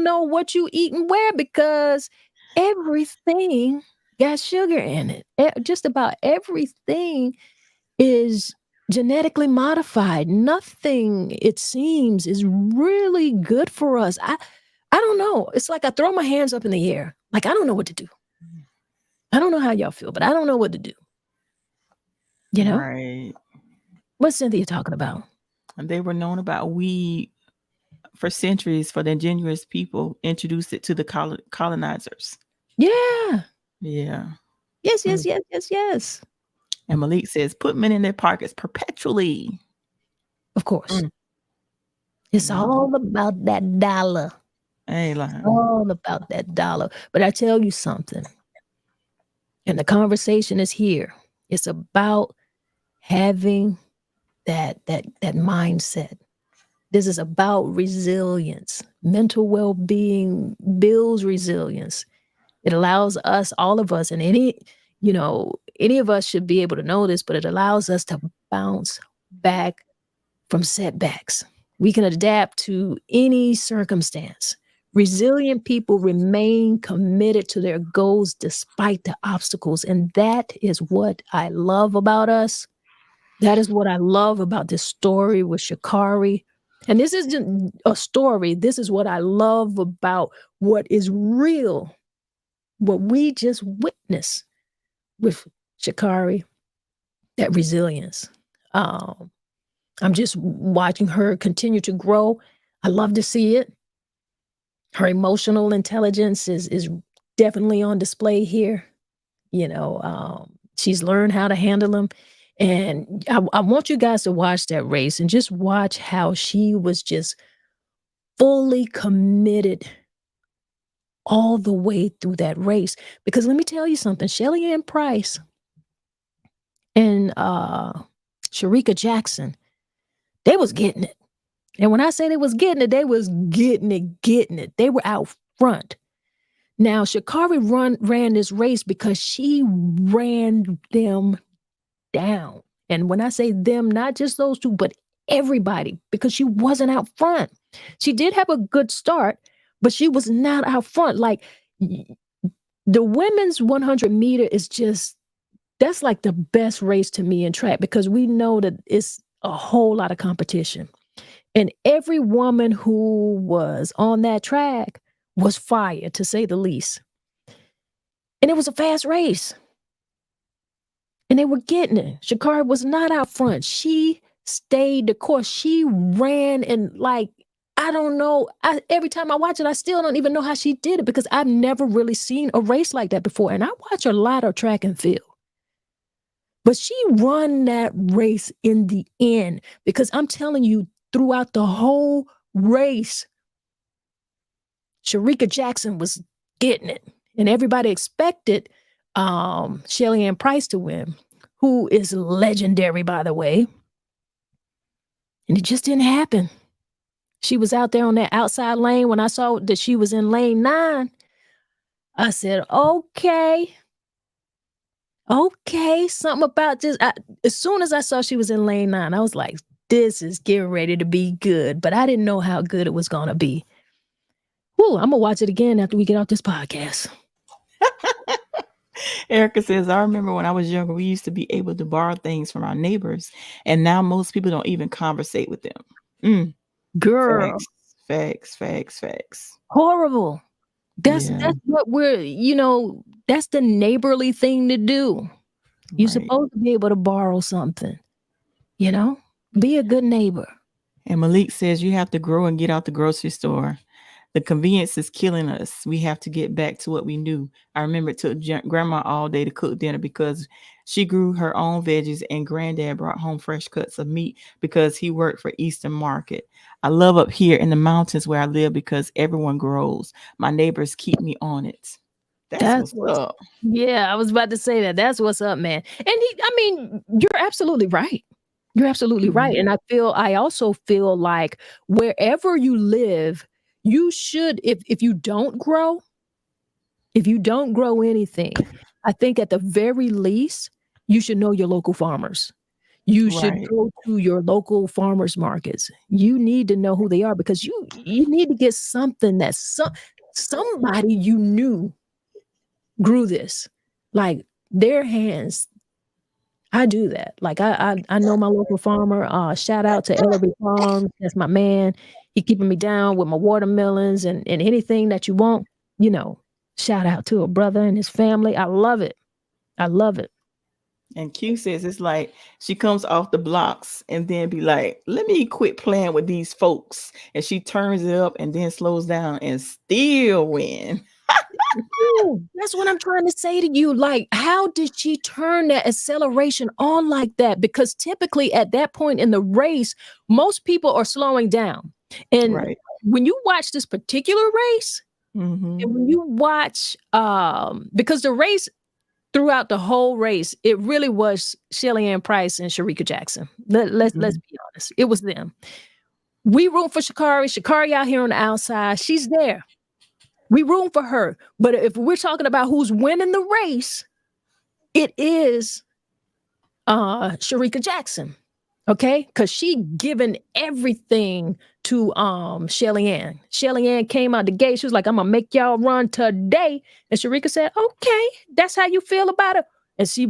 know what you eat and where because everything got sugar in it. Just about everything is genetically modified. Nothing, it seems, is really good for us. I don't know. It's like I throw my hands up in the air. Like I don't know what to do. I don't know how y'all feel, but I don't know what to do. You know? Right. What's Cynthia talking about? And they were known about weed for centuries for the indigenous people introduced it to the colonizers. Yeah. Yeah. Yes, yes, yes, yes, yes. And Malik says, put men in their pockets perpetually. Of course. It's all about that dollar. Hey, all about that dollar. But I tell you something, and the conversation is here. It's about having that mindset. This is about resilience. Mental well-being builds resilience. It allows us, all of us, and any of us should be able to know this, but it allows us to bounce back from setbacks. We can adapt to any circumstance. Resilient people remain committed to their goals despite the obstacles. And that is what I love about us. That is what I love about this story with Sha'Carri. And this isn't a story. This is what I love about what is real, what we just witnessed with Sha'Carri that resilience. Um, I'm just watching her continue to grow. I love to see it. Her emotional intelligence is definitely on display here. She's learned how to handle them. And I want you guys to watch that race and just watch how she was just fully committed all the way through that race. Because let me tell you something, Shelly Ann Price and Sharika Jackson, they was getting it. And when I say they was getting it, they was getting it. They were out front. Now, Sha'Carri ran this race because she ran them down. And when I say them, not just those two, but everybody, because she wasn't out front. She did have a good start, but she was not out front. Like the women's 100-meter is just, that's like the best race to me in track because we know that it's a whole lot of competition. And every woman who was on that track was fire, to say the least. And it was a fast race. And they were getting it. Sha'Carri was not out front. She stayed the course. She ran and like, I don't know. Every time I watch it, I still don't even know how she did it because I've never really seen a race like that before. And I watch a lot of track and field. But she won that race in the end because I'm telling you, throughout the whole race, Sharika Jackson was getting it. And everybody expected Shelly Ann Price to win, who is legendary, by the way. And it just didn't happen. She was out there on that outside lane. When I saw that she was in lane 9, I said, okay, something about this. As soon as I saw she was in lane 9, I was like, this is getting ready to be good. But I didn't know how good it was going to be. Whew, I'm going to watch it again after we get off this podcast. Erica says, I remember when I was younger, we used to be able to borrow things from our neighbors, and now most people don't even conversate with them. Girl. Facts. Horrible. That's what that's the neighborly thing to do. You're supposed to be able to borrow something, be a good neighbor. And Malik says you have to grow and get out the grocery store. The convenience is killing us. We have to get back to what we knew. I remember it took grandma all day to cook dinner because she grew her own veggies and granddad brought home fresh cuts of meat because he worked for Eastern Market. I love up here in the mountains where I live because everyone grows. My neighbors keep me on it. That's what's up. Yeah, I was about to say that. That's what's up, man. And you're absolutely right. You're absolutely right. And I also feel like wherever you live, you should, if you don't grow anything, I think at the very least, you should know your local farmers. You should go to your local farmers markets. You need to know who they are because you need to get something that somebody you knew grew this. Like their hands. I do that. Like I know my local farmer. Shout out to Ellery Farms. That's my man. He keeping me down with my watermelons and anything that you want. Shout out to a brother and his family. I love it. And Q says it's like she comes off the blocks and then be like, let me quit playing with these folks. And she turns it up and then slows down and still win. That's what I'm trying to say to you. Like, how did she turn that acceleration on like that? Because typically at that point in the race, most people are slowing down. And when you watch this particular race, and when you watch, because the race throughout the whole race, it really was Shelly Ann Price and Sharika Jackson. Let's be honest. It was them. We root for Sha'Carri. Sha'Carri out here on the outside. She's there. We room for her. But if we're talking about who's winning the race, it is Sharika Jackson. Okay? Because she given everything to Shelly Ann. Shelly Ann came out the gate. She was like, I'm gonna make y'all run today. And Sharika said, okay, that's how you feel about it. And she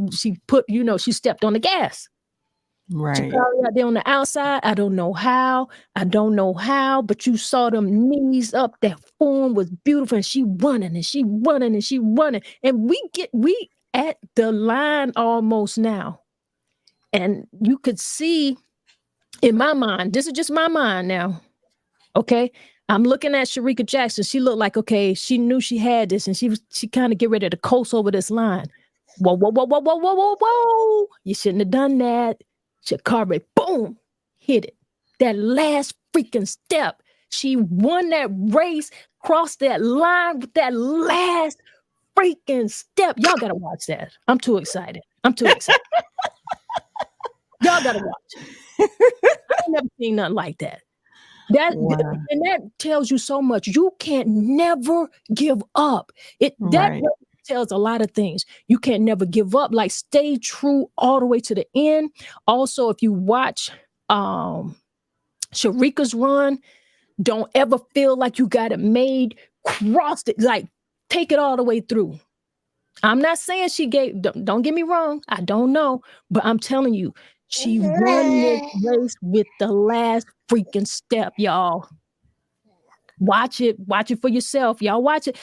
put, she stepped on the gas. Sha'Carri out there on the outside. I don't know how, but you saw them knees up. That form was beautiful. And she running. And we at the line almost now. And you could see in my mind, this is just my mind now. Okay. I'm looking at Sharika Jackson. She looked like, okay, she knew she had this and she kind of get ready to coast over this line. Whoa, whoa, whoa, whoa, whoa, whoa, whoa, whoa. You shouldn't have done that. Sha'Carri, boom, hit it. That last freaking step. She won that race, crossed that line with that last freaking step. Y'all got to watch that. I'm too excited. Y'all got to watch it. I ain't never seen nothing like that. Wow. And that tells you so much. You can't never give up. That tells a lot of things. You can't never give up. Like, stay true all the way to the end. Also, if you watch Sharika's run, don't ever feel like you got it made. Cross it, like take it all the way through. I'm not saying she gave. Don't get me wrong. I don't know, but I'm telling you, she won this race with the last freaking step, y'all. Watch it for yourself. Y'all watch it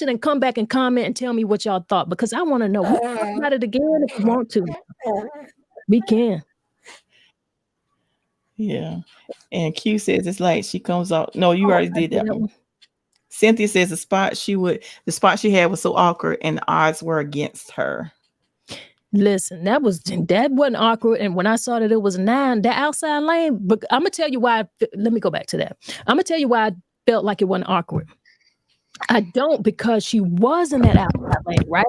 and come back and comment and tell me what y'all thought, because I want to know. We can talk about it again if you want to. We can. Yeah. And Q says it's like she comes out. No, you already did that one. Cynthia says the spot she had was so awkward and the odds were against her. Listen, that wasn't awkward. And when I saw that it was 9, that outside lane, but I'm gonna tell you why. Let me go back to that. I'm gonna tell you why I felt like it wasn't awkward. I don't, because she was in that outside lane, right?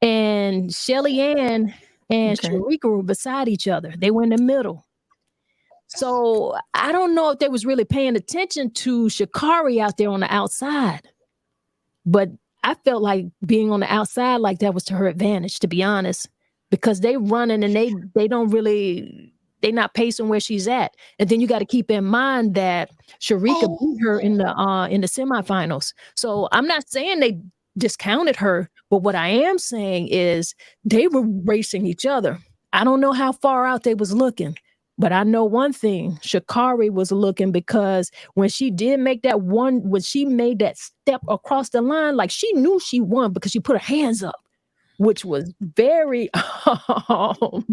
And Shelly Ann and Sharika were beside each other. They were in the middle. So I don't know if they was really paying attention to Sha'Carri out there on the outside. But I felt like being on the outside like that was to her advantage, to be honest, because they running and they don't really, they're not pacing where she's at. And then you got to keep in mind that Sharika beat her in the semifinals. So I'm not saying they discounted her, but what I am saying is they were racing each other. I don't know how far out they was looking. But I know one thing, Sha'Carri was looking, because when she did make that when she made that step across the line, like, she knew she won because she put her hands up, which was very, that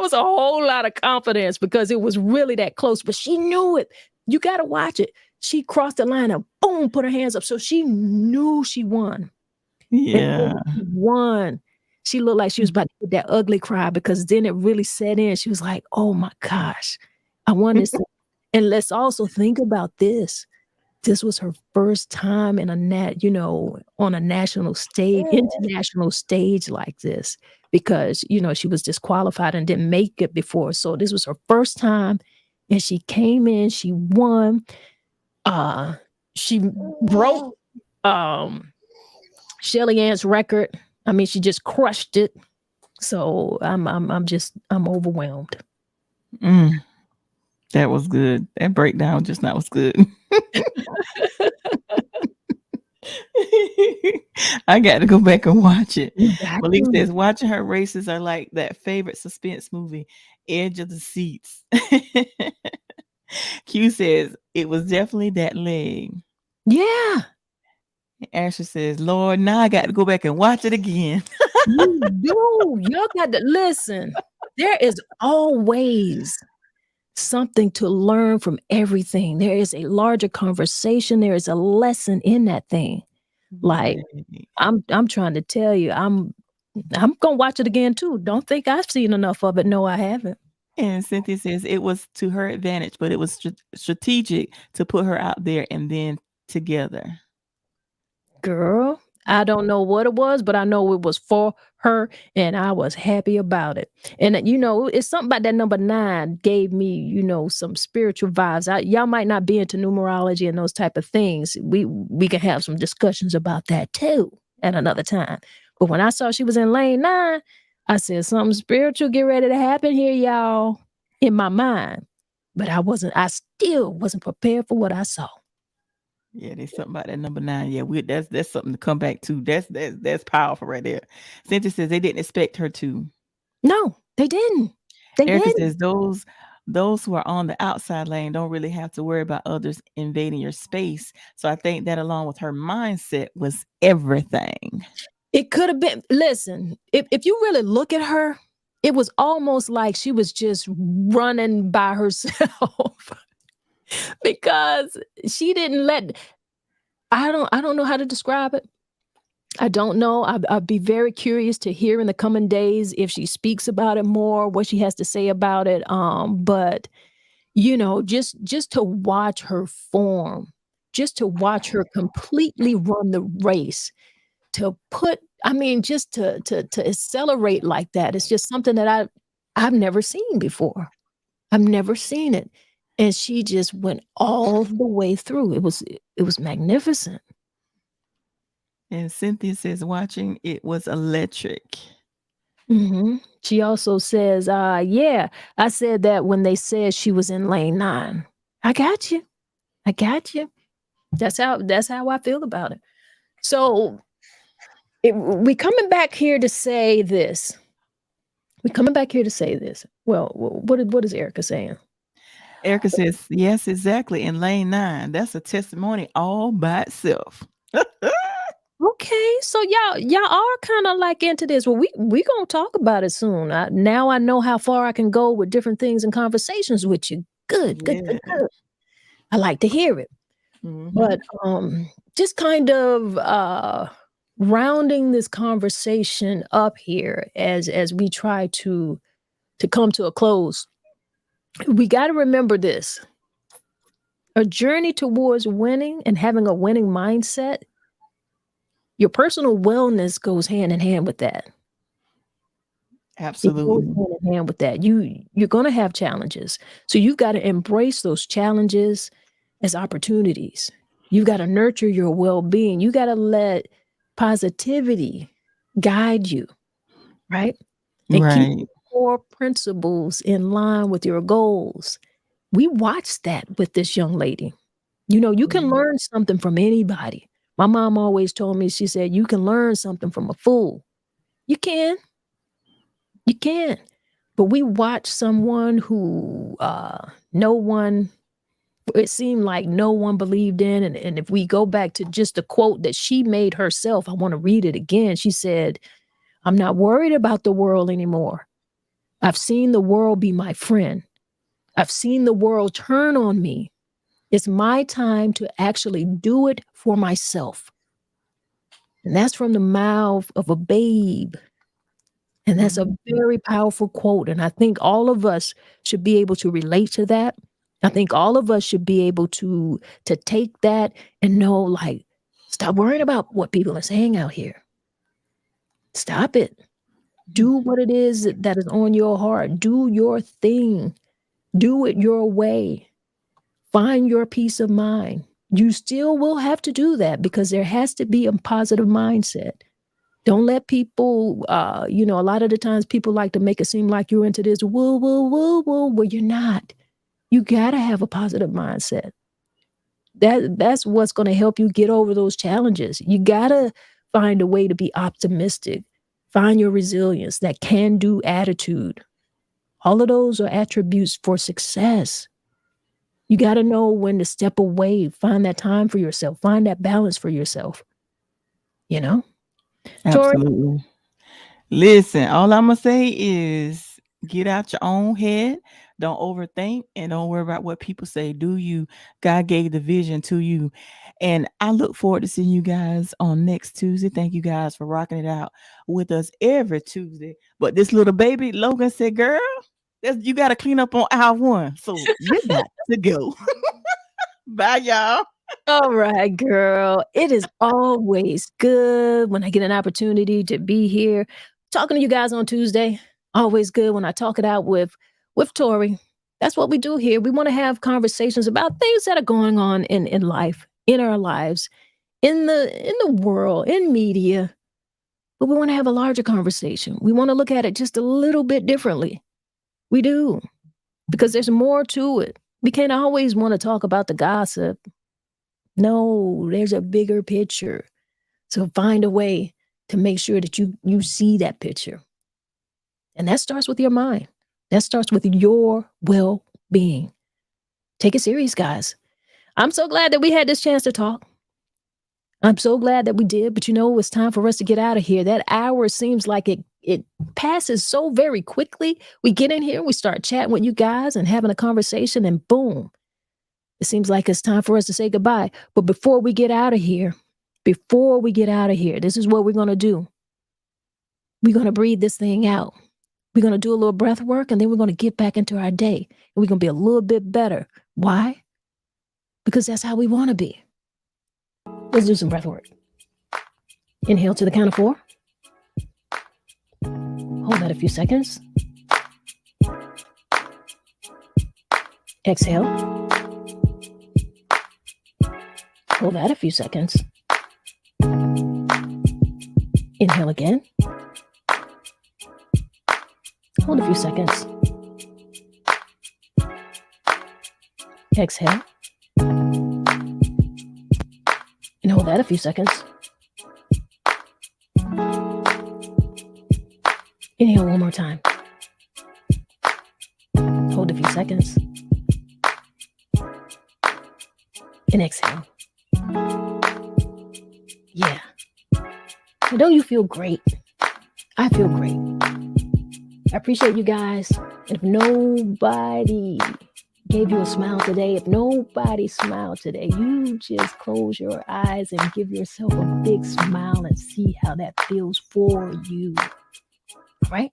was a whole lot of confidence because it was really that close, but she knew it. You got to watch it. She crossed the line and boom, put her hands up. So she knew she won. Yeah. She won. She looked like she was about to get that ugly cry, because then it really set in. She was like, oh my gosh, I won this. And let's also think about this. This was her first time in on a national stage, international stage like this, because, she was disqualified and didn't make it before. So this was her first time, and she came in, she won. She broke Shelly Ann's record. I mean, she just crushed it. So I'm overwhelmed. That was good. That breakdown just now was good. I got to go back and watch it. Malik says watching her races are like that favorite suspense movie, Edge of the Seats. Q says it was definitely that leg. Yeah. Ashley says, Lord, now I got to go back and watch it again. You do. Y'all got to listen. There is always something to learn from everything. There is a larger conversation. There is a lesson in that thing. Like, I'm trying to tell you, I'm gonna watch it again too. Don't think I've seen enough of it. No, I haven't. And Cynthia says it was to her advantage, but it was strategic to put her out there and then together. Girl, I don't know what it was, but I know it was for her, and I was happy about it. And it's something about that number 9 gave me, some spiritual vibes. Y'all might not be into numerology and those type of things. We can have some discussions about that too at another time. But when I saw she was in lane 9, I said something spiritual get ready to happen here, y'all, in my mind. But I still wasn't prepared for what I saw. Yeah, there's something about that number 9. Yeah, that's something to come back to. That's powerful right there. Cynthia says they didn't expect her to. No, they didn't. Erica says those who are on the outside lane don't really have to worry about others invading your space. So I think that along with her mindset was everything. It could have been, listen, if you really look at her, it was almost like she was just running by herself because she didn't let, I don't know how to describe it. I don't know. I'd be very curious to hear in the coming days if she speaks about it more, what she has to say about it. But just to watch her form, just to watch her completely run the race, to put, I mean, just to accelerate like that. It's just something that I've never seen before. I've never seen it. And she just went all the way through. It was magnificent. And Cynthia says, watching it was electric. She also says, yeah, I said that when they said she was in lane 9. I got you. I got you. That's how I feel about it. So we coming back here to say this. We're coming back here to say this. Well, what is Erica saying? Erica says, yes, exactly. In lane 9. That's a testimony all by itself. Okay, so y'all are kind of like into this. Well, we gonna talk about it soon. Now I know how far I can go with different things and conversations with you. Good, good, good, Yeah. good. I like to hear it. But just kind of rounding this conversation up here as we try to come to a close. We got to remember this. A journey towards winning and having a winning mindset, your personal wellness goes hand in hand with that. It goes Absolutely. hand in hand with that. You're going to have challenges. So you've got to embrace those challenges as opportunities. You've got to nurture your well-being. You got to let positivity guide you, right? And keep Right. core principles in line with your goals. We watched that with this young lady. You can learn something from anybody. My mom always told me, she said, you can learn something from a fool. You can. You can. But we watched someone who no one, it seemed like no one believed in. And if we go back to just a quote that she made herself, I want to read it again. She said, I'm not worried about the world anymore. I've seen the world be my friend. I've seen the world turn on me. It's my time to actually do it for myself. And that's from the mouth of a babe. And that's a very powerful quote. And I think all of us should be able to relate to that. I think all of us should be able to take that and know, like, stop worrying about what people are saying out here. Stop it. Do what it is that is on your heart. Do your thing. Do it your way. Find your peace of mind. You still will have to do that because there has to be a positive mindset. Don't let people, a lot of the times people like to make it seem like you're into this woo, woo, woo, woo. Well, you're not. You got to have a positive mindset. That's what's going to help you get over those challenges. You got to find a way to be optimistic. Find your resilience, that can-do attitude. All of those are attributes for success. You got to know when to step away, find that time for yourself, find that balance for yourself. You know? Tori? Absolutely. Listen, all I'm gonna say is get out your own head. Don't overthink and don't worry about what people say. Do you? God gave the vision to you. And I look forward to seeing you guys on next Tuesday. Thank you guys for rocking it out with us every Tuesday. But this little baby, Logan said, girl, you got to clean up on aisle 1. So you got to go. Bye, y'all. All right, girl. It is always good when I get an opportunity to be here talking to you guys on Tuesday. Always good when I talk it out with Tori. That's what we do here. We want to have conversations about things that are going on in life, in our lives, in the world, in media. But we want to have a larger conversation. We want to look at it just a little bit differently. We do. Because there's more to it. We can't always want to talk about the gossip. No, there's a bigger picture. So find a way to make sure that you see that picture. And that starts with your mind. That starts with your well-being. Take it serious, guys. I'm so glad that we had this chance to talk. I'm so glad that we did, but it's time for us to get out of here. That hour seems like it passes so very quickly. We get in here, we start chatting with you guys and having a conversation, and boom, it seems like it's time for us to say goodbye. But before we get out of here, this is what we're going to do. We're going to breathe this thing out. We're going to do a little breath work, and then we're going to get back into our day. And we're going to be a little bit better. Why? Because that's how we want to be. Let's do some breath work. Inhale to the count of 4. Hold that a few seconds. Exhale. Hold that a few seconds. Inhale again. Hold a few seconds. Exhale. And hold that a few seconds. Inhale one more time. Hold a few seconds. And exhale. Yeah. Now, don't you feel great? I feel great. I appreciate you guys. And if nobody gave you a smile today, if nobody smiled today, you just close your eyes and give yourself a big smile and see how that feels for you. Right?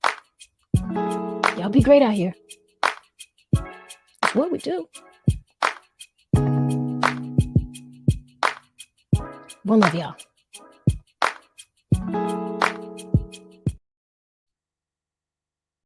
Y'all be great out here. That's what we do. One love, y'all.